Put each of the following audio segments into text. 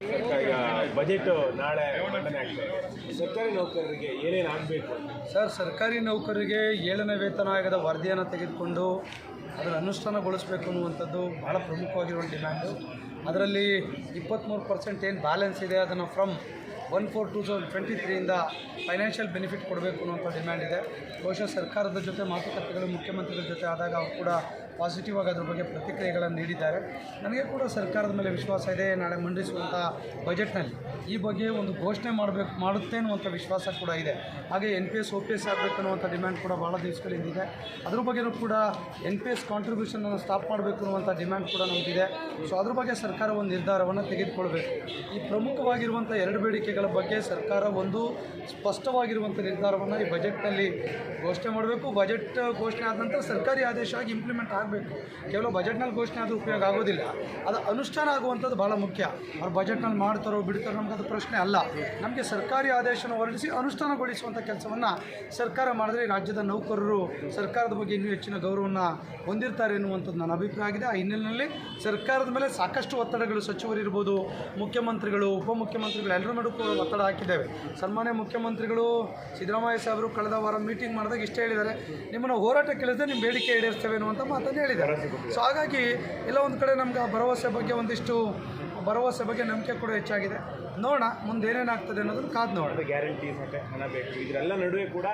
ಈಗ ಬಜೆಟ್ ನಾಳೆ ಮಂಡನೆ ಆಗ್ತಾ ಇದೆ. ಸರ್ಕಾರಿ ನೌಕರರಿಗೆ ಏನೇನು ಆಗಬೇಕು? ಸರ್, ಸರ್ಕಾರಿ ನೌಕರರಿಗೆ 7ನೇ ವೇತನ ಆಯೋಗದ ವರದಿಯನ್ನು ತೆಗೆದುಕೊಂಡು ಅದನ್ನು ಅನುಷ್ಠಾನಗೊಳಿಸಬೇಕು ಅನ್ನುವಂಥದ್ದು ಭಾಳ ಪ್ರಮುಖವಾಗಿರುವ ಡಿಮ್ಯಾಂಡು. ಅದರಲ್ಲಿ 23% ಏನು ಬ್ಯಾಲೆನ್ಸ್ ಇದೆ ಅದನ್ನು ಫ್ರಮ್ 1/4/2023 ಫೈನಾನ್ಷಿಯಲ್ ಬೆನಿಫಿಟ್ ಕೊಡಬೇಕು ಅನ್ನುವಂಥ ಡಿಮ್ಯಾಂಡ್ ಇದೆ. ಬಹುಶಃ ಸರ್ಕಾರದ ಜೊತೆ ಮಾತುಕತೆಗಳು ಮುಖ್ಯಮಂತ್ರಿಗಳ ಜೊತೆ ಆದಾಗ ಅವರು ಕೂಡ ಪಾಸಿಟಿವ್ ಆಗಿ ಅದ್ರ ಬಗ್ಗೆ ಪ್ರತಿಕ್ರಿಯೆಗಳನ್ನು ನೀಡಿದ್ದಾರೆ. ನನಗೆ ಕೂಡ ಸರ್ಕಾರದ ಮೇಲೆ ವಿಶ್ವಾಸ ಇದೆ. ನಾಳೆ ಮಂಡಿಸುವಂಥ ಬಜೆಟ್ನಲ್ಲಿ ಈ ಬಗ್ಗೆ ಒಂದು ಘೋಷಣೆ ಮಾಡುತ್ತೆ ಅನ್ನುವಂಥ ವಿಶ್ವಾಸ ಕೂಡ ಇದೆ. ಹಾಗೆ NPS OPS ಆಗಬೇಕು ಅನ್ನುವಂಥ ಡಿಮ್ಯಾಂಡ್ ಕೂಡ ಭಾಳ ದಿವಸಗಳಿಂದಿದೆ. ಅದ್ರ ಬಗ್ಗೆಯೂ ಕೂಡ NPS ಕಾಂಟ್ರಿಬ್ಯೂಷನನ್ನು ಸ್ಟಾಪ್ ಮಾಡಬೇಕು ಅನ್ನುವಂಥ ಡಿಮ್ಯಾಂಡ್ ಕೂಡ ನಮಗಿದೆ. ಸೊ ಅದ್ರ ಬಗ್ಗೆ ಸರ್ಕಾರ ಒಂದು ನಿರ್ಧಾರವನ್ನು ತೆಗೆದುಕೊಳ್ಬೇಕು. ಈ ಪ್ರಮುಖವಾಗಿರುವಂಥ 2 ಬೇಡಿಕೆಗಳ ಬಗ್ಗೆ ಸರ್ಕಾರ ಒಂದು ಸ್ಪಷ್ಟವಾಗಿರುವಂಥ ನಿರ್ಧಾರವನ್ನು ಈ ಬಜೆಟ್ನಲ್ಲಿ ಘೋಷಣೆ ಮಾಡಬೇಕು. ಬಜೆಟ್ ಘೋಷಣೆ ಆದ ನಂತರ ಸರ್ಕಾರಿ ಆದೇಶ ಆಗಿ ಇಂಪ್ಲಿಮೆಂಟ್ ಆಗಬೇಕು. ಕೇವಲ ಬಜೆಟ್ನಲ್ಲಿ ಘೋಷಣೆ ಆದರೂ ಉಪಯೋಗ ಆಗೋದಿಲ್ಲ, ಅದು ಅನುಷ್ಠಾನ ಆಗುವಂಥದ್ದು ಭಾಳ ಮುಖ್ಯ. ಅವ್ರು ಬಜೆಟ್ನಲ್ಲಿ ಮಾಡ್ತಾರೋ ಬಿಡ್ತಾರೋ ನಮ್ಗೆ ಅದು ಪ್ರಶ್ನೆ ಅಲ್ಲ. ನಮಗೆ ಸರ್ಕಾರಿ ಆದೇಶನ ಹೊರಡಿಸಿ ಅನುಷ್ಠಾನಗೊಳಿಸುವಂಥ ಕೆಲಸವನ್ನು ಸರ್ಕಾರ ಮಾಡಿದ್ರೆ ರಾಜ್ಯದ ನೌಕರರು ಸರ್ಕಾರದ ಬಗ್ಗೆ ಇನ್ನೂ ಹೆಚ್ಚಿನ ಗೌರವವನ್ನು ಹೊಂದಿರ್ತಾರೆ ಎನ್ನುವಂಥದ್ದು ನನ್ನ ಅಭಿಪ್ರಾಯ ಆಗಿದೆ. ಆ ಹಿನ್ನೆಲೆಯಲ್ಲಿ ಸರ್ಕಾರದ ಮೇಲೆ ಸಾಕಷ್ಟು ಒತ್ತಡಗಳು ಸಚಿವರಿರ್ಬೋದು, ಮುಖ್ಯಮಂತ್ರಿಗಳು, ಉಪಮುಖ್ಯಮಂತ್ರಿಗಳು ಎಲ್ಲರ ಮೇಲೂ ಒತ್ತಡ ಹಾಕಿದ್ದೇವೆ. ಸನ್ಮಾನ್ಯ ಮುಖ್ಯಮಂತ್ರಿಗಳು ಸಿದ್ದರಾಮಯ್ಯ ಸಾಹೇಬರು ಕಳೆದ ವಾರ ಮೀಟಿಂಗ್ ಮಾಡಿದಾಗ ಇಷ್ಟೇ ಹೇಳಿದ್ದಾರೆ, ನಿಮ್ಮನ್ನು ಹೋರಾಟ ಕೇಳಿದ್ರೆ ನಿಮ್ಮ ಬೇಡಿಕೆ ಈಡೇರಿಸ್ತೇವೆ ಅನ್ನುವಂಥ ಮಾತನ್ನು ಹೇಳಿದ್ದಾರೆ. ಸೊ ಹಾಗಾಗಿ ಎಲ್ಲ ಒಂದು ಕಡೆ ನಮ್ಗೆ ಭರವಸೆ ಬಗ್ಗೆ ನಂಬಿಕೆ ಕೂಡ ಹೆಚ್ಚಾಗಿದೆ. ನೋಡೋಣ ಮುಂದೆ ಏನೇನಾಗ್ತದೆ ಅನ್ನೋದನ್ನು ಕಾದು ನೋಡೋಣ. ಗ್ಯಾರಂಟೀಸ್ ಮತ್ತು ಹಣ ಬೇಕು, ಇದರೆಲ್ಲ ನಡುವೆ ಕೂಡ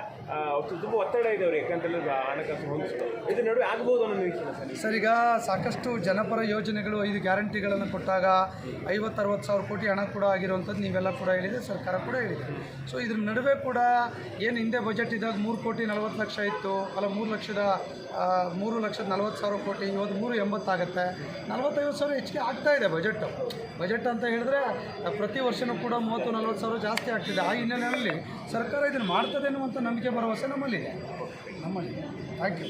ತುಂಬ ಒತ್ತಡ ಇದೆ ಅವ್ರಿಗೆ, ಯಾಕಂತೇಳಿ ಹಣಕಾಸು ಹೊಂದಿಸೋದು ಇದ್ರ ನಡುವೆ ಆಗ್ಬೋದು ಅನ್ನೋ ನಿರೀಕ್ಷೆ ಸರ್. ಈಗ ಸಾಕಷ್ಟು ಜನಪರ ಯೋಜನೆಗಳು 5 ಗ್ಯಾರಂಟಿಗಳನ್ನು ಕೊಟ್ಟಾಗ 50-60 ಸಾವಿರ ಕೋಟಿ ಹಣ ಕೂಡ ಆಗಿರುವಂಥದ್ದು ನೀವೆಲ್ಲ ಕೂಡ ಹೇಳಿದೆ, ಸರ್ಕಾರ ಕೂಡ ಹೇಳಿದೆ. ಸೊ ಇದ್ರ ನಡುವೆ ಕೂಡ ಏನು ಹಿಂದೆ ಬಜೆಟ್ ಇದ್ದಾಗ 3,40,00,000 ಇತ್ತು, ಅಲ್ಲ 3,40,40,000 ಕೋಟಿ, ಇವತ್ತು 380 ಆಗುತ್ತೆ. 45 ಸಾವಿರ ಹೆಚ್ಚಿಗೆ ಆಗ್ತಾ ಇದೆ ಬಜೆಟ್ ಅಂತ ಹೇಳಿದ್ರೆ ಪ್ರತಿ ವರ್ಷವೂ ಕೂಡ 30-40 ಸಾವಿರ ಜಾಸ್ತಿ ಆಗ್ತಿದೆ. ಆ ಹಿನ್ನೆಲೆಯಲ್ಲಿ ಸರ್ಕಾರ ಇದನ್ನು ಮಾಡ್ತದೆ ಅನ್ನುವಂಥ ನಂಬಿಕೆ ಭರವಸೆ ನಮ್ಮಲ್ಲಿದೆ. Thank you.